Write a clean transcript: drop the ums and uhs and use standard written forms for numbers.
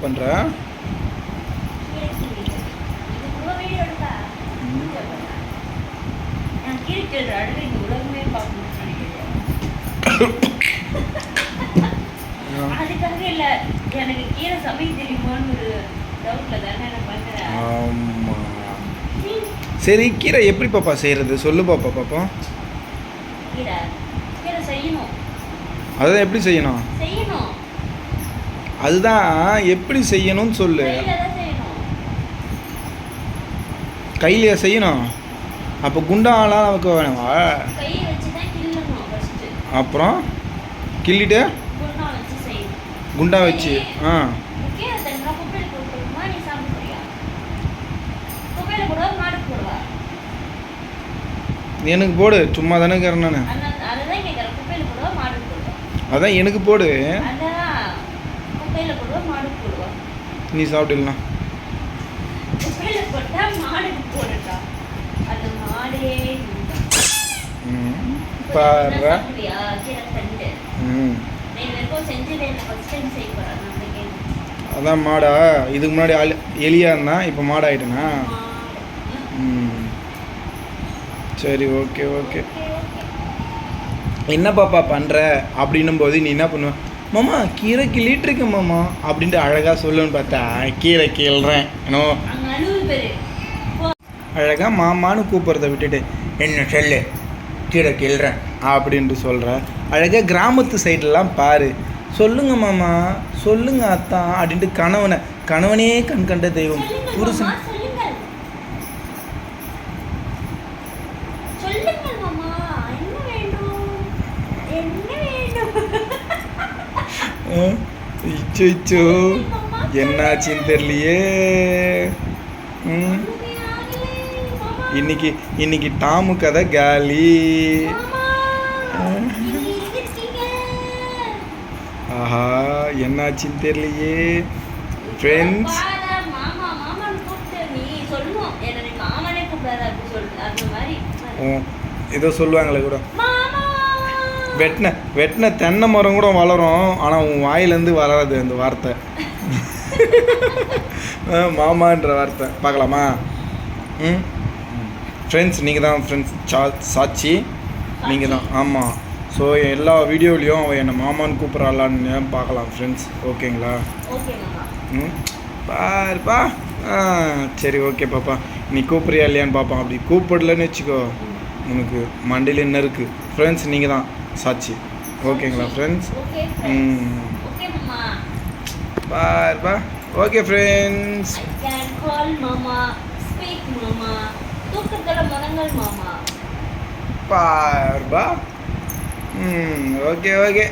பண்ற அதுக்காக இல்ல எனக்கு கீரை சமைக்க தெரியுமான்னு ஒரு டவுட்ல தானே நான் பண்றேன். ஆமா சரி கீரை எப்படி பாப்பா செய்யறது சொல்லு பாப்பா பாப்போம். கீரை கீரை செய்யணும். அதுதான் எப்படி செய்யணும் செய்யணும் அதுதான் எப்படி செய்யணும்னு சொல்லு. கையில தான் செய்யணும். கையிலையா செய்யணும்? அப்போ குண்டாலாம் நமக்கு வேணுமா? கையை வச்சு தான் கிள்ளணும் ஃபர்ஸ்ட். அப்புறம் கிள்ளிட்டு குண்டா வச்சு செய்யணும். குண்டா வச்சு கீரை தண்ணா குப்பையில போட்டுமா நீ சாப்பிடுறியா? குப்பையில போடுவா மாடு போடுவா? எனக்கு போடு சும்மா தானே இருக்கிறேன் நான். அதுதான் கேட்குறேன். குப்பையில போடுவா மாடு போடுவா? அதான் எனக்கு போடு. அதான் குப்பையில போடுவா மாடு போடுவா? நீ சாப்பிடலாம். குப்பையில போட்டா மாடுக்கு போடுட்டா அந்த மாடே பாரு கீரை தண்டு நீ வெறும் செஞ்சதே இல்லை. ஃபர்ஸ்ட் டைம் செய்ய போகிறேன் நான் அந்த கேள்வி. அதான் மாடா இதுக்கு முன்னாடி எலியா இருந்தா இப்போ மாடாயிட்டேனா? சரி ஓகே ஓகே. என்ன பாப்பா பண்ணுற அப்படின்னும் போது நீ என்ன பண்ணுவ? மாமா கீரை கிள்ளிட்டுருக்கு மாமா அப்படின்ட்டு அழகாக சொல்லுன்னு பார்த்தா கீரை கிள்றேன் ஏன்னோ அழகாக மாமான்னு கூப்பிட்றத விட்டுட்டு என்ன சொல்லு கீரை கிள்றேன் அப்படின்ட்டு சொல்கிற. அழகாக கிராமத்து சைட்லலாம் பாரு சொல்லுங்க மாமா சொல்லுங்க அத்தா அப்படின்ட்டு கணவனே கண் கண்ட தெய்வம் புருஷன் இச்சோ என்னாச்சின்னு தெரியலையே. இன்னைக்கு டாமு கதை காலி. ஆஹா என்னாச்சின்னு தெரியலையே ஃப்ரெண்ட்ஸ். ஏதோ சொல்லுவாங்களே கூட வெட்டின தென்னை மரம் கூட வளரும் ஆனால் உன் வாயிலேருந்து வளராது அந்த வார்த்தை. மாமான்ற வார்த்தை பார்க்கலாமா? ஃப்ரெண்ட்ஸ் நீங்கள் தான் ஃப்ரெண்ட்ஸ் சாட்சி நீங்கள் தான். ஆமாம் ஸோ எல்லா வீடியோலையும் அவன் என்னை மாமான்னு கூப்பிட்றாளான்னு பார்க்கலாம் ஃப்ரெண்ட்ஸ். ஓகேங்களா? பாருப்பா சரி ஓகே பாப்பா நீ கூப்பிட்றியா இல்லையான்னு பார்ப்போம். அப்படி கூப்பிடலன்னு வச்சுக்கோ உனக்கு மண்டையில் என்ன இருக்குது ஃப்ரெண்ட்ஸ். நீங்கள் தான் சாட்சி. ஓகேங்களா ஃப்ரெண்ட்ஸ்? பாருப்பா ஓகே ஃப்ரெண்ட்ஸ். பாருப்பா ஓகே ஓகே.